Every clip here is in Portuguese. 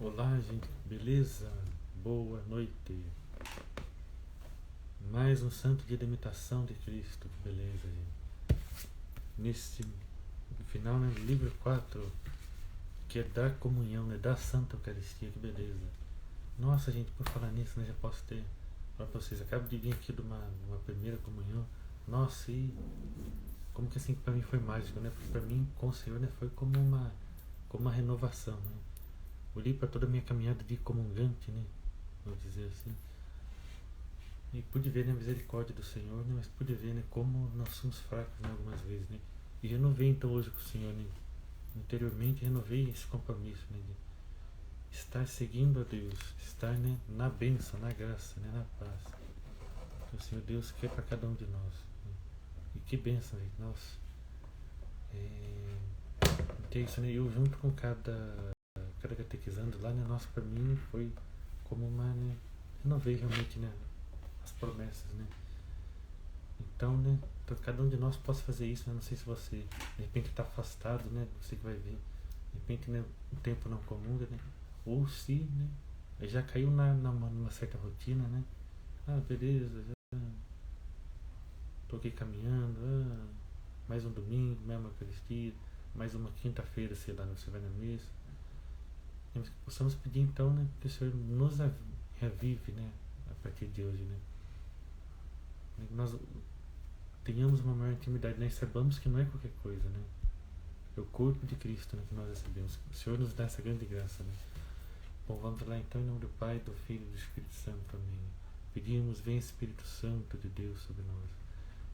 Olá, gente, beleza? Boa noite. Mais um santo dia da imitação de Cristo, que beleza, gente. Nesse final, né, livro 4, que é da comunhão, né, da Santa Eucaristia, que beleza. Nossa, gente, por falar nisso, né, já posso ter. Olha pra vocês, acabo de vir aqui de uma primeira comunhão. Nossa, e como que assim pra mim foi mágico, né? Porque pra mim, com o Senhor, né, foi como uma renovação, né? Olhei para toda a minha caminhada de comungante, né? Vou dizer assim. E pude ver, né, a misericórdia do Senhor, né? Mas pude ver, né, como nós somos fracos, né, algumas vezes, né? E renovei então hoje com o Senhor, né? Interiormente renovei esse compromisso, né? De estar seguindo a Deus, estar, né, na bênção, na graça, né, na paz. Que o Senhor Deus quer para cada um de nós. Né? E que bênção, gente. Nossa. Que é isso, né? Eu junto com cada catequizando lá, né? Nossa, para mim foi como uma, né? Renovei realmente, né? As promessas, né? Então, né? Então, cada um de nós possa fazer isso, né? Não sei se você, de repente, está afastado, né? Você que vai ver. De repente, né? O tempo não comunga, né? Ou se, né? Já caiu numa certa rotina, né? Ah, beleza, já tô aqui caminhando, mais um domingo, mais uma Eucaristia, mais uma quinta-feira, sei lá, você vai na missa. Temos que possamos pedir então, né? Que o Senhor nos revive, né? A partir de hoje, né? Que nós tenhamos uma maior intimidade, né? E saibamos que não é qualquer coisa, né? É o corpo de Cristo, né, que nós recebemos. O Senhor nos dá essa grande graça, né? Bom, vamos lá então em nome do Pai, do Filho e do Espírito Santo. Amém. Pedimos, vem Espírito Santo de Deus sobre nós.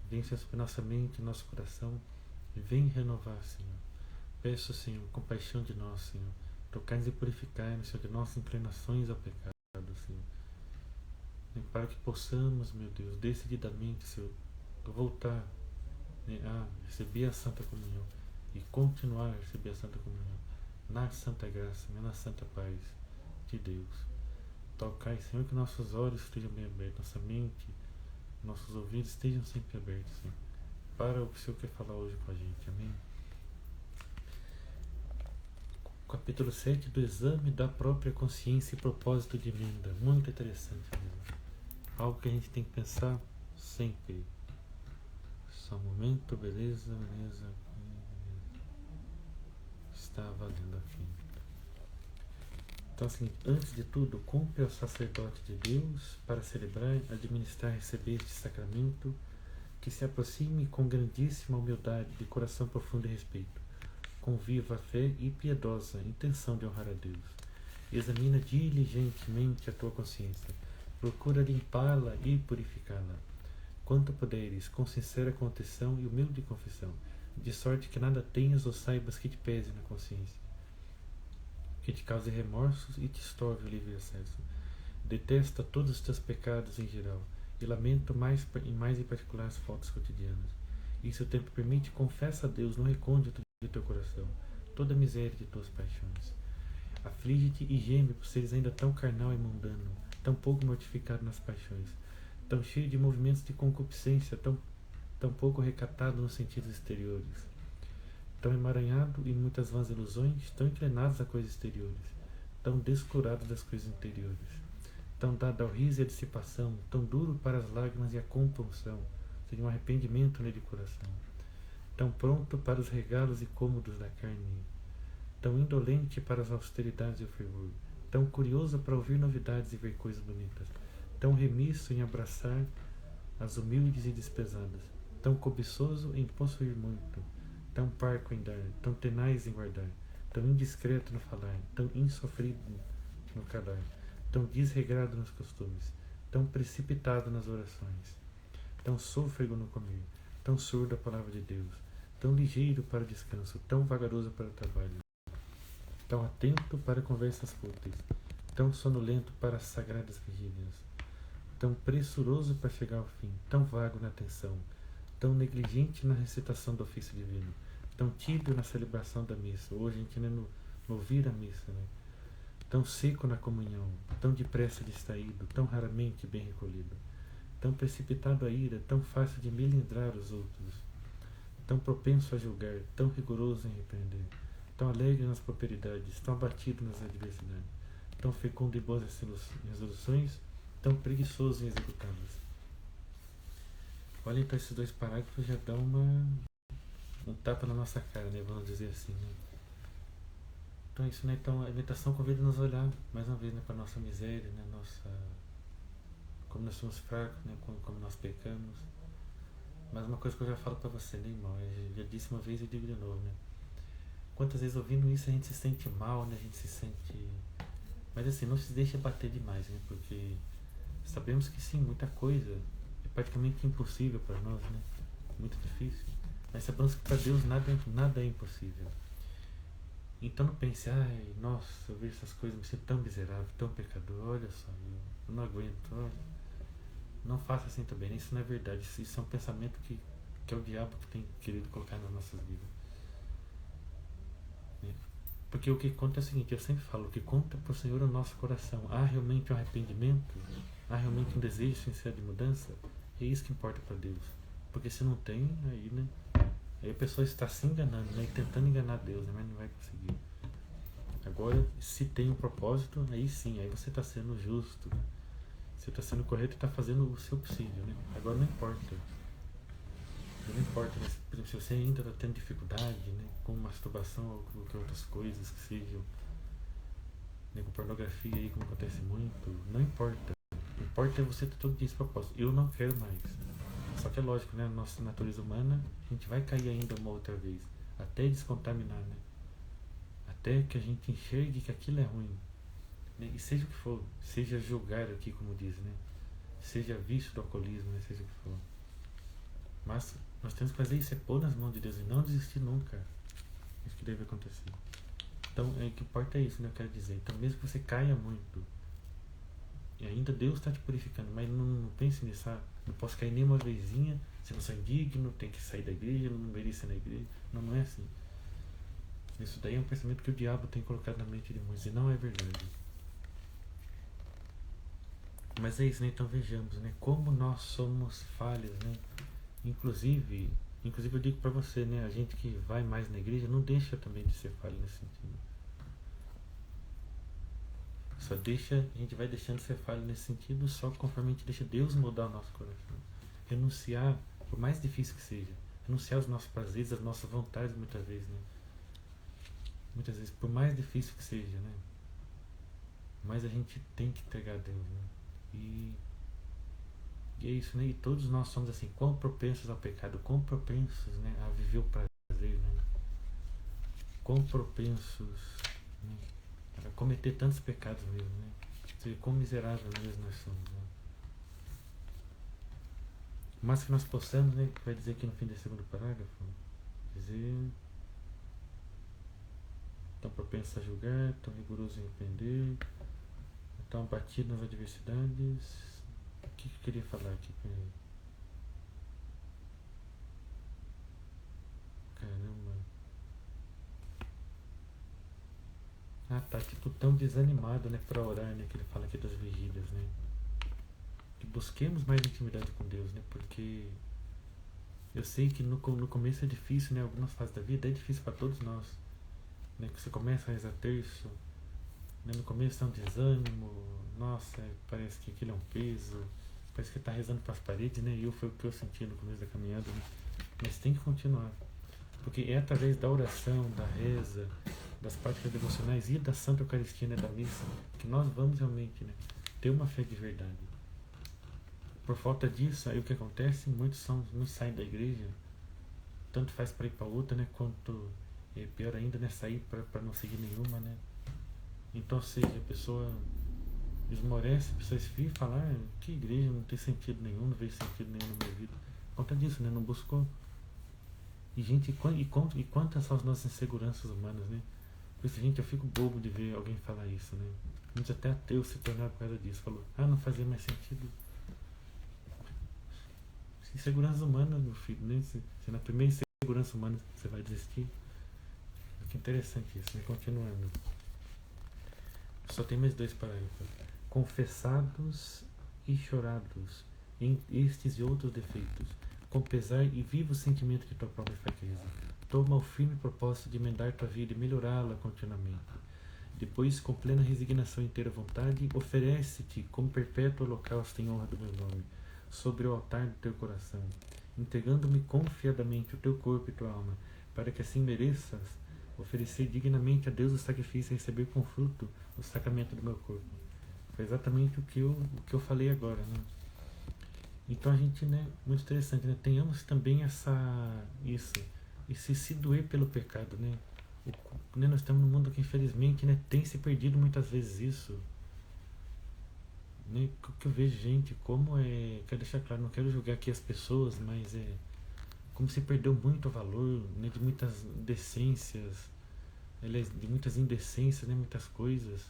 Vem sobre nossa mente, nosso coração. E vem renovar, Senhor. Peço, Senhor, compaixão de nós, Senhor. Tocai-nos e purificai-nos, Senhor, de nossas inclinações ao pecado, Senhor. E para que possamos, meu Deus, decididamente, Senhor, voltar, né, a receber a Santa Comunhão e continuar a receber a Santa Comunhão na Santa Graça, né, na Santa Paz de Deus. Tocai, Senhor, que nossos olhos estejam bem abertos, nossa mente, nossos ouvidos estejam sempre abertos, Senhor, para o que o Senhor quer falar hoje com a gente. Amém. Capítulo 7 do exame da própria consciência e propósito de emenda. Muito interessante mesmo. Algo que a gente tem que pensar sempre. Só um momento, beleza. Está valendo aqui. Então, assim, antes de tudo, cumpre ao sacerdote de Deus para celebrar, administrar e receber este sacramento, que se aproxime com grandíssima humildade, de coração profundo e respeito, com viva fé e piedosa intenção de honrar a Deus. Examina diligentemente a tua consciência, procura limpá-la e purificá-la, quanto puderes, com sincera contrição e humilde confissão, de sorte que nada tenhas ou saibas que te pese na consciência, que te cause remorsos e te estorve o livre acesso. Detesta todos os teus pecados em geral, e lamento mais em particular as faltas cotidianas. E se o tempo permite, confessa a Deus no recôndito de teu coração toda a miséria de tuas paixões. Aflige-te e geme por seres ainda tão carnal e mundano, tão pouco mortificado nas paixões, tão cheio de movimentos de concupiscência, tão pouco recatado nos sentidos exteriores, tão emaranhado em muitas vãs ilusões, tão inclinados a coisas exteriores, tão descurado das coisas interiores, tão dado ao riso e à dissipação, tão duro para as lágrimas e a compunção, seja um arrependimento de coração, tão pronto para os regalos e cômodos da carne, tão indolente para as austeridades e o fervor, tão curioso para ouvir novidades e ver coisas bonitas, tão remisso em abraçar as humildes e desprezadas, tão cobiçoso em possuir muito, tão parco em dar, tão tenaz em guardar, tão indiscreto no falar, tão insofrido no calar, tão desregrado nos costumes, tão precipitado nas orações, tão sôfrego no comer, tão surdo à palavra de Deus, tão ligeiro para o descanso, tão vagaroso para o trabalho, tão atento para conversas fúteis, tão sonolento para as sagradas vigílias, tão pressuroso para chegar ao fim, tão vago na atenção, tão negligente na recitação do ofício divino, tão tíbido na celebração da missa, hoje a gente no ouvir a missa, né? Tão seco na comunhão, tão depressa distraído, tão raramente bem recolhido, tão precipitado à ira, tão fácil de melindrar os outros, tão propenso a julgar, tão rigoroso em repreender, tão alegre nas prosperidades, tão abatido nas adversidades, tão fecundo em boas resoluções, tão preguiçoso em executá-las. Olha, então esses dois parágrafos já dão um tapa na nossa cara, né? Vamos dizer assim, né? Então isso, né? Então a meditação convida-nos a olhar mais uma vez, né, para a nossa miséria, né? Como nós somos fracos, né? Como nós pecamos. Mas uma coisa que eu já falo para você, né, irmão? Eu já disse uma vez e digo de novo, né? Quantas vezes ouvindo isso a gente se sente mal, né? A gente se sente... Mas assim, não se deixa bater demais, né? Porque sabemos que sim, muita coisa é praticamente impossível para nós, né? Muito difícil. Mas sabemos que para Deus nada é impossível. Então não pense, ai, nossa, eu vejo essas coisas, me sinto tão miserável, tão pecador, olha só, eu não aguento, olha. Não faça assim também, né? Isso não é verdade, isso é um pensamento que é o diabo que tem querido colocar nas nossas vidas. Né? Porque o que conta é o seguinte, eu sempre falo, o que conta para o Senhor é o nosso coração. Há realmente um arrependimento? Há realmente um desejo sincero de mudança? É isso que importa para Deus. Porque se não tem, aí, né? Aí a pessoa está se enganando, né? Tentando enganar Deus, né? Mas não vai conseguir. Agora, se tem um propósito, aí sim, aí você está sendo justo, né? Você está sendo correto e está fazendo o seu possível, né? Agora não importa. Não importa, né? Por exemplo, se você ainda está tendo dificuldade, né? Com masturbação ou com outras coisas que sejam, né? Com pornografia aí, como acontece muito, não importa. O que importa é você ter todo dia esse propósito. Eu não quero mais. Só que é lógico, né? A nossa natureza humana, a gente vai cair ainda uma outra vez. Até descontaminar, né? Até que a gente enxergue que aquilo é ruim. Né? E seja o que for, seja julgar aqui, como diz, né? Seja vício do alcoolismo, né? Seja o que for. Mas nós temos que fazer isso, é pôr nas mãos de Deus e não desistir nunca. Isso que deve acontecer. Então, o que importa é isso, né? Eu quero dizer. Então, mesmo que você caia muito, e ainda Deus está te purificando, mas não pense nisso, não posso cair nem uma vezinha, se não sou indigno, tem que sair da igreja, não mereço ir na igreja. Não, não é assim. Isso daí é um pensamento que o diabo tem colocado na mente de muitos, e não é verdade. Mas é isso, né? Então vejamos, né? Como nós somos falhos, né? Inclusive eu digo para você, né? A gente que vai mais na igreja não deixa também de ser falho nesse sentido. Só deixa, a gente vai deixando de ser falho nesse sentido só conforme a gente deixa Deus mudar o nosso coração. Renunciar, por mais difícil que seja, renunciar aos nossos prazeres, às nossas vontades muitas vezes, né? Muitas vezes, por mais difícil que seja, né? Mas a gente tem que entregar a Deus, né? E é isso, né? E todos nós somos assim, quão propensos ao pecado, quão propensos, né, a viver o prazer, né? Quão propensos, né, a cometer tantos pecados mesmo, né? Ou seja, quão miseráveis mesmo nós somos, né? Mas que nós possamos, né, vai dizer aqui no fim desse segundo parágrafo, dizer, tão propensos a julgar, tão rigorosos em repreender, tão abatidos nas adversidades. O que eu queria falar aqui? Caramba. Tá tipo tão desanimado, né, pra orar, né, que ele fala aqui das vigílias, né. Que busquemos mais intimidade com Deus, né, porque eu sei que no começo é difícil, né, algumas fases da vida é difícil para todos nós, né, que você começa a rezar terço, né, no começo é um desânimo, nossa, parece que aquilo é um peso, parece que tá rezando para as paredes, né, e foi o que eu senti no começo da caminhada, né, mas tem que continuar, porque é através da oração, da reza, das práticas devocionais e da Santa Eucaristia, né, da missa, que nós vamos realmente, né, ter uma fé de verdade. Por falta disso, aí o que acontece? Muitos saem da igreja, tanto faz para ir para outra, né, quanto pior ainda, né, sair para não seguir nenhuma, né. Então, ou seja, a pessoa esmorece, a pessoa esfria e fala, que igreja, não tem sentido nenhum, não vejo sentido nenhum na minha vida. Por conta disso, né, não buscou. E gente, e quantas são as nossas inseguranças humanas, né? Por isso, gente, eu fico bobo de ver alguém falar isso, né? Muitos até ateus se tornaram por causa disso. Falou, não fazia mais sentido. Insegurança humana, meu filho, né? Se na primeira insegurança humana você vai desistir. Que interessante isso, né? Continuando. Só tem mais 2 parágrafos. Confessados e chorados em estes e outros defeitos, com pesar e vivo sentimento de tua própria fraqueza, toma o firme propósito de emendar tua vida e melhorá-la continuamente, Depois, com plena resignação e inteira vontade, oferece-te como perpétuo holocausto em honra do meu nome, sobre o altar do teu coração, entregando-me confiadamente o teu corpo e tua alma, para que assim mereças oferecer dignamente a Deus o sacrifício e receber com fruto o sacramento do meu corpo. Foi exatamente o que eu falei agora, né? Então a gente, né, muito interessante, né? Tenhamos também isso, e se doer pelo pecado, né? Né, nós estamos num mundo que infelizmente, né, tem se perdido muitas vezes isso, né? Que eu vejo gente, como quero deixar claro, não quero julgar aqui as pessoas, mas como se perdeu muito o valor, né, de muitas decências, aliás, de muitas indecências, né, muitas coisas,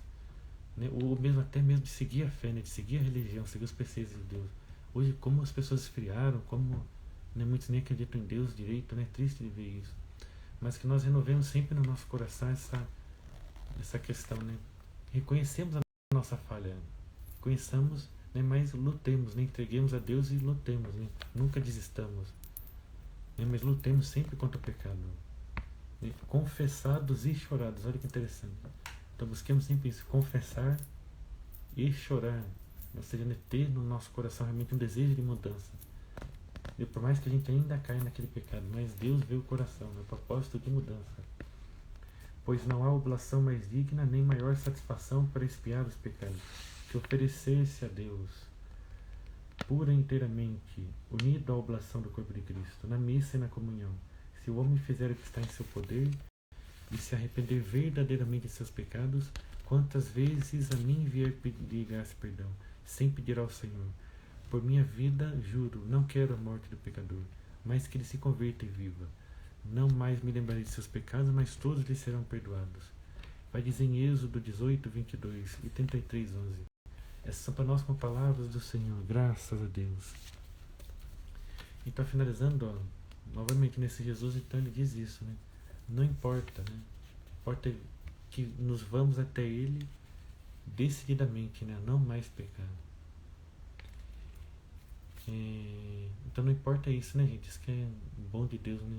né, ou mesmo até mesmo de seguir a fé, né, de seguir a religião, seguir os preceitos de Deus. Hoje, como as pessoas esfriaram, como, né, muitos nem acreditam em Deus direito, né, triste de ver isso. Mas que nós renovemos sempre no nosso coração essa questão, né? Reconhecemos a nossa falha, conheçamos, né, mas lutemos, né, entreguemos a Deus e lutemos, né? Nunca desistamos, né, mas lutemos sempre contra o pecado, né? Confessados e chorados, olha que interessante. Então busquemos sempre isso, confessar e chorar, ou seja, né, ter no nosso coração realmente um desejo de mudança. E por mais que a gente ainda caia naquele pecado, mas Deus vê o coração, o propósito de mudança. Pois não há oblação mais digna, nem maior satisfação para expiar os pecados, que oferecer-se a Deus, pura e inteiramente, unido à oblação do corpo de Cristo, na missa e na comunhão. Se o homem fizer o que está em seu poder, e se arrepender verdadeiramente de seus pecados, quantas vezes a mim vier pedir graça e perdão, sem pedir ao Senhor. Por minha vida, juro, não quero a morte do pecador, mas que ele se converta e viva. Não mais me lembrarei de seus pecados, mas todos lhe serão perdoados. Vai dizer em Êxodo 18, 22 e 33, 11. Essas são para nós como palavras do Senhor, graças a Deus. Então, finalizando, novamente nesse Jesus, então ele diz isso, né? Não importa, né? Importa que nos vamos até Ele decididamente, né? Não mais pecar. Então não importa isso, né, gente? Isso que é bom de Deus, né?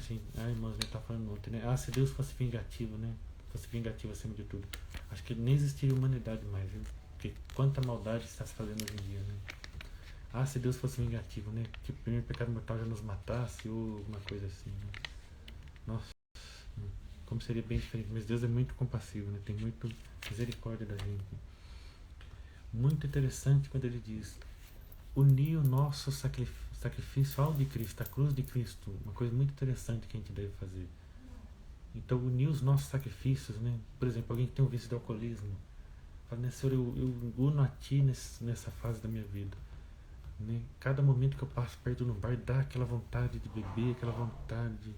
Gente, irmãos, né, tá falando ontem, né? Se Deus fosse vingativo, né? Fosse vingativo acima de tudo, acho que nem existiria humanidade mais, viu? Porque quanta maldade está se fazendo hoje em dia, né? Se Deus fosse vingativo, né? Que o primeiro pecado mortal já nos matasse ou alguma coisa assim, né? Nossa, como seria bem diferente. Mas Deus é muito compassivo, né? Tem muito misericórdia da gente. Muito interessante quando ele diz: unir o nosso sacrifício ao de Cristo, a cruz de Cristo. Uma coisa muito interessante que a gente deve fazer. Então, unir os nossos sacrifícios, né? Por exemplo, alguém que tem um vício de alcoolismo, fala, né, Senhor, eu uno a Ti nessa fase da minha vida, né? Cada momento que eu passo perto do bar, dá aquela vontade de beber, aquela vontade,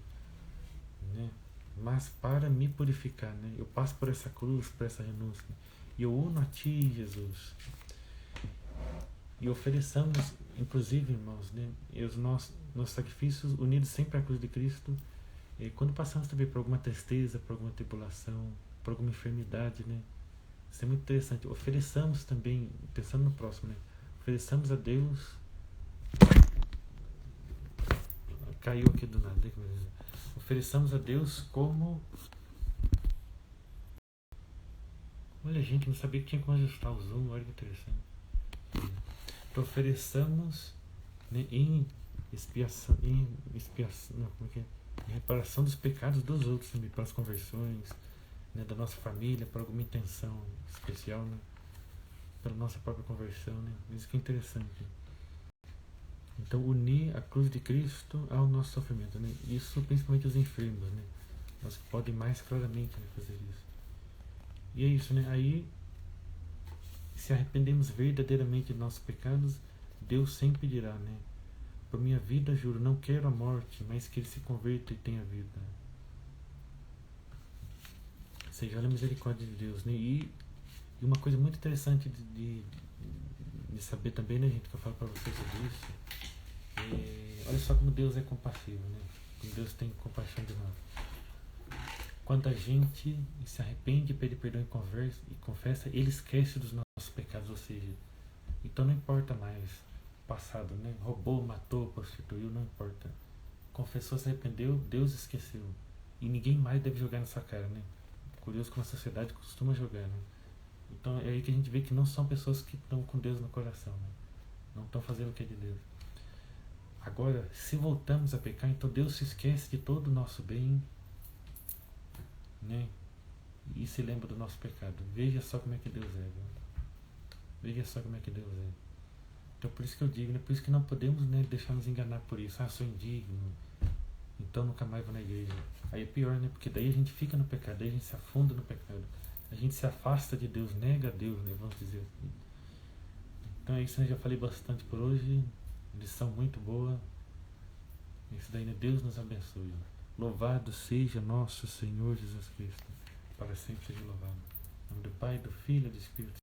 né? Mas para me purificar, né? Eu passo por essa cruz, por essa renúncia, e eu uno a Ti, Jesus. E ofereçamos, inclusive, irmãos, né, os nossos sacrifícios unidos sempre à cruz de Cristo, quando passamos também por alguma tristeza, por alguma tribulação, por alguma enfermidade, né? Isso é muito interessante. Ofereçamos também, pensando no próximo, né? Ofereçamos a Deus. Caiu aqui do nada. Ofereçamos a Deus como. Olha, gente, não sabia que tinha como ajustar o zoom, olha que interessante. Então, ofereçamos, né, em expiação, não, como é que é? Em reparação dos pecados dos outros também, para as conversões, né, da nossa família, para alguma intenção especial, né, pela nossa própria conversão, né. Isso que é interessante. Então, unir a cruz de Cristo ao nosso sofrimento, né. Isso principalmente os enfermos, né, nós podem mais claramente, né, fazer isso. E é isso, né. Aí, se arrependemos verdadeiramente de nossos pecados, Deus sempre dirá, né, por minha vida, juro, não quero a morte, mas que ele se converta e tenha vida. Seja a misericórdia de Deus, né? E uma coisa muito interessante de saber também, né, gente, que eu falo para vocês sobre isso, olha só como Deus é compassivo, né? Como Deus tem compaixão de nós. Quando a gente se arrepende, pede perdão e confessa, Ele esquece dos nossos pecados, ou seja, então não importa mais passado, né? Roubou, matou, prostituiu, não importa. Confessou, se arrependeu, Deus esqueceu. E ninguém mais deve jogar na sua cara, né? Curioso como a sociedade costuma jogar, né? Então é aí que a gente vê que não são pessoas que estão com Deus no coração, né? Não estão fazendo o que é de Deus. Agora, se voltamos a pecar, então Deus se esquece de todo o nosso bem, né? E se lembra do nosso pecado. Veja só como é que Deus é, viu? Veja só como é que Deus é. Então por isso que eu digo, né? Por isso que não podemos, né, deixar nos enganar por isso. Ah, sou indigno, então nunca mais vou na igreja. Aí é pior, né? Porque daí a gente fica no pecado, daí a gente se afunda no pecado. A gente se afasta de Deus, nega a Deus, né? Vamos dizer assim. Então é isso, né? Já falei bastante por hoje. Lição muito boa. Isso daí, né? Deus nos abençoe. Louvado seja nosso Senhor Jesus Cristo. Para sempre seja louvado. Em nome do Pai, do Filho e do Espírito